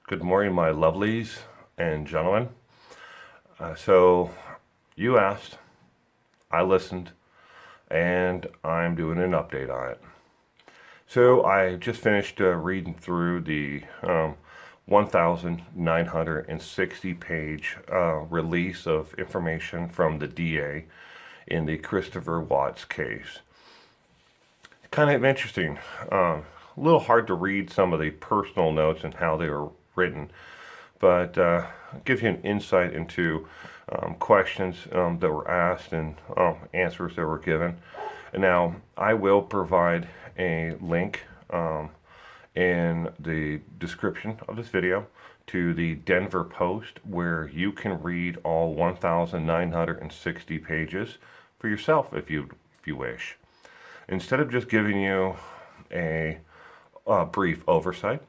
Good morning, my lovelies and gentlemen. So, you asked, I listened, and I'm doing an update on it. So, I just finished reading through the 1,960 page release of information from the DA in the Christopher Watts case. Kind of interesting. A little hard to read some of the personal notes and how they were written, but it gives you an insight into questions that were asked and answers that were given. And now I will provide a link in the description of this video to the Denver Post where you can read all 1,960 pages for yourself if you wish. Instead of just giving you a brief oversight,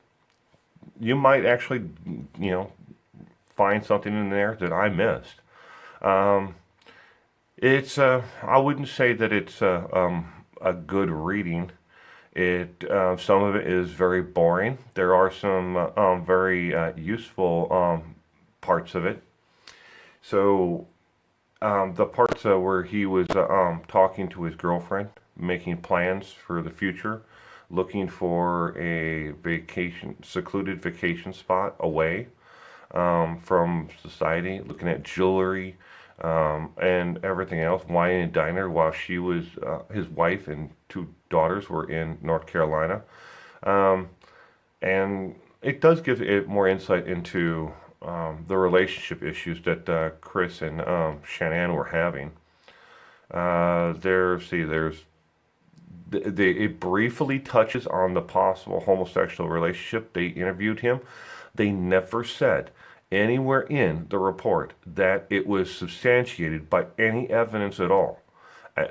you might actually, you know, find something in there that I missed. Um, I wouldn't say that it's a good reading. Some of it is very boring. There are some very useful parts of it. So the parts where he was talking to his girlfriend, making plans for the future, looking for a secluded vacation spot away from society, looking at jewelry and everything else, wine and diner, while his wife and two daughters were in North Carolina. Um, and it does give it more insight into the relationship issues that Chris and Shanann were having. It briefly touches on the possible homosexual relationship. They interviewed him. They never said anywhere in the report that it was substantiated by any evidence at all.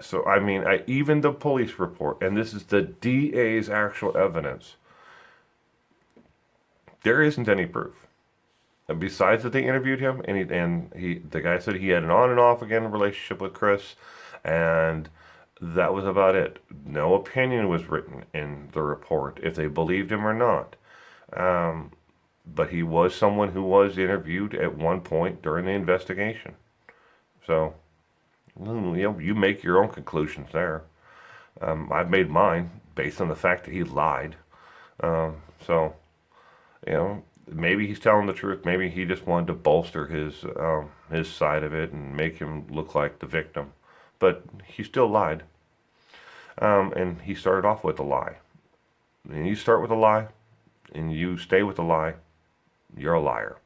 So, I mean, even the police report, and this is the DA's actual evidence, there isn't any proof. And besides that, they interviewed him, the guy said he had an on and off again relationship with Chris, and that was about it. No opinion was written in the report if they believed him or not. Um, but he was someone who was interviewed at one point during the investigation. So, you make your own conclusions there. I've made mine based on the fact that he lied. So, you know, maybe he's telling the truth. Maybe he just wanted to bolster his side of it and make him look like the victim. But he still lied. And he started off with a lie. And you start with a lie, and you stay with a lie, you're a liar.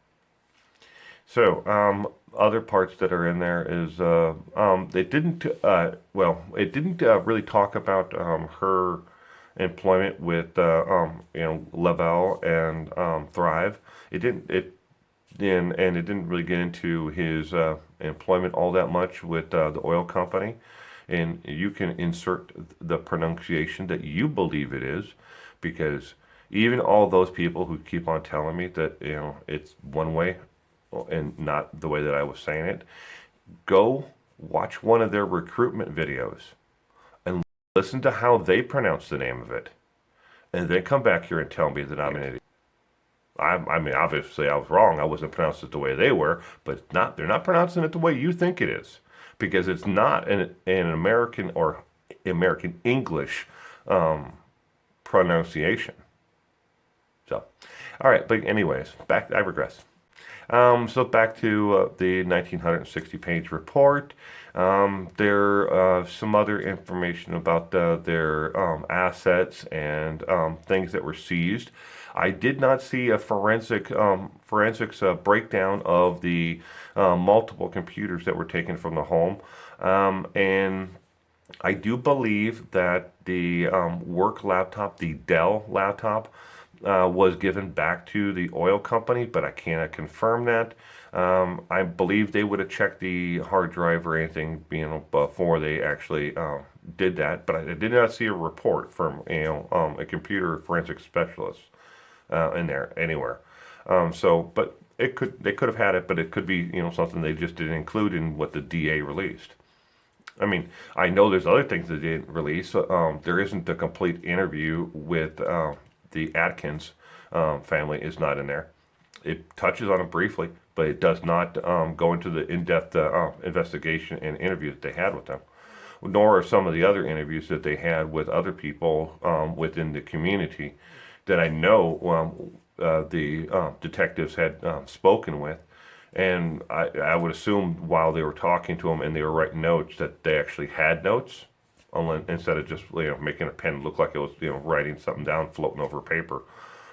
So, other parts that are in there is it didn't really talk about her employment with Lavelle and Thrive. It didn't it and it didn't really get into his employment all that much with the oil company. And you can insert the pronunciation that you believe it is, because even all those people who keep on telling me that it's one way and not the way that I was saying it, go watch one of their recruitment videos and listen to how they pronounce the name of it, and then come back here and tell me that I'm an idiot. I mean, obviously I was wrong. I wasn't pronouncing it the way they were, but it's not. They're not pronouncing it the way you think it is, because it's not an American or American English pronunciation. So, all right. But anyways, back. I regress. So back to the 1960-page report. There some other information about their assets and things that were seized. I did not see a forensics breakdown of the multiple computers that were taken from the home, and I do believe that the work laptop, the Dell laptop, was given back to the oil company, but I cannot confirm that. I believe they would have checked the hard drive or anything, before they actually did that. But I did not see a report from a computer forensic specialist in there anywhere. But they could have had it, but it could be something they just didn't include in what the DA released. I mean, I know there's other things they didn't release. There isn't a complete interview with the Atkins family is not in there. It touches on it briefly, but it does not go into the in-depth investigation and interview that they had with them, nor are some of the other interviews that they had with other people within the community that I know the detectives had spoken with. And I would assume while they were talking to them and they were writing notes that they actually had notes instead of just making a pen look like it was writing something down floating over paper.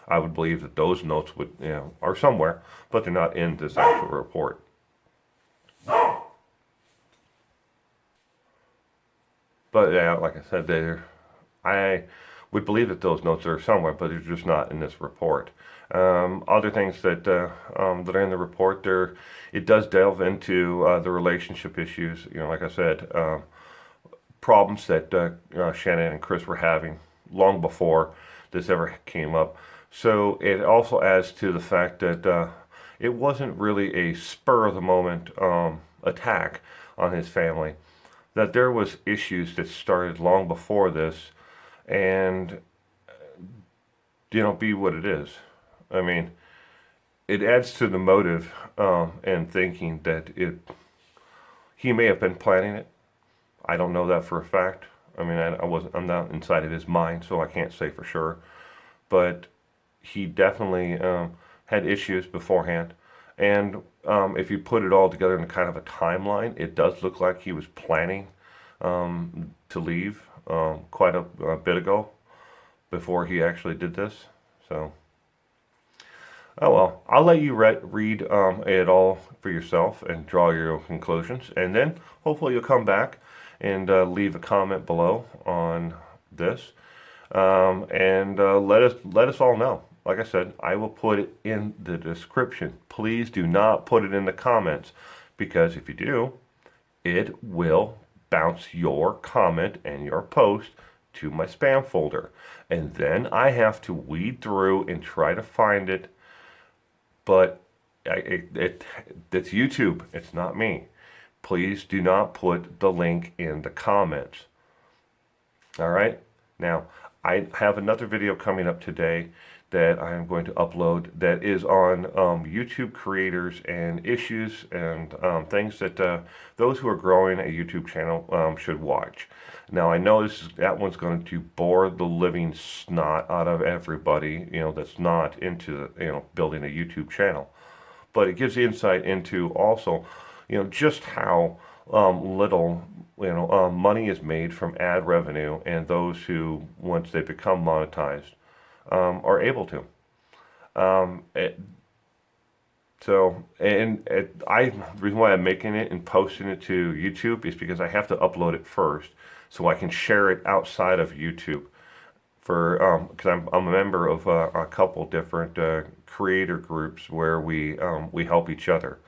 I would believe that those notes would are somewhere, but they're not in this actual report. But yeah, like I said, I would believe that those notes are somewhere, but they're just not in this report. Other things that are in the report, it does delve into the relationship issues. Like I said, problems that Shannon and Chris were having long before this ever came up. So it also adds to the fact that it wasn't really a spur of the moment attack on his family. That there was issues that started long before this, and be what it is. I mean, it adds to the motive and thinking that he may have been planning it. I don't know that for a fact. I mean, I'm not inside of his mind, so I can't say for sure. But he definitely had issues beforehand. And if you put it all together in kind of a timeline, it does look like he was planning to leave quite a bit ago before he actually did this. So, oh well, I'll let you read it all for yourself and draw your own conclusions. And then hopefully you'll come back and leave a comment below on this. And let us all know. Like I said, I will put it in the description. Please do not put it in the comments, because if you do, it will bounce your comment and your post to my spam folder. And then I have to weed through and try to find it. But it's YouTube. It's not me. Please do not put the link in the comments. All right? Now, I have another video coming up today that I am going to upload that is on YouTube creators and issues and things that those who are growing a YouTube channel should watch. Now, I know that one's going to bore the living snot out of everybody, that's not into building a YouTube channel. But it gives insight into also, just how little money is made from ad revenue, and those who, once they become monetized, are able to. The reason why I'm making it and posting it to YouTube is because I have to upload it first, so I can share it outside of YouTube. Because I'm a member of a couple different creator groups where we help each other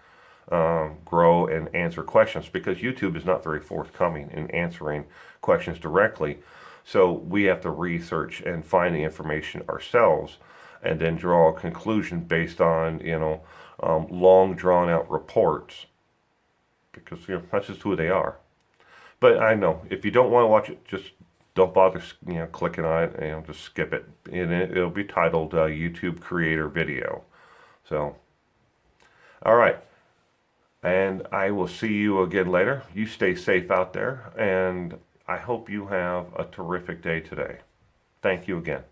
grow and answer questions, because YouTube is not very forthcoming in answering questions directly. So we have to research and find the information ourselves, and then draw a conclusion based on long drawn out reports, because that's just who they are. But I know if you don't want to watch it, just don't bother clicking on it, just skip it, and it'll be titled YouTube creator video. So, all right. And I will see you again later. You stay safe out there, and I hope you have a terrific day today. Thank you again.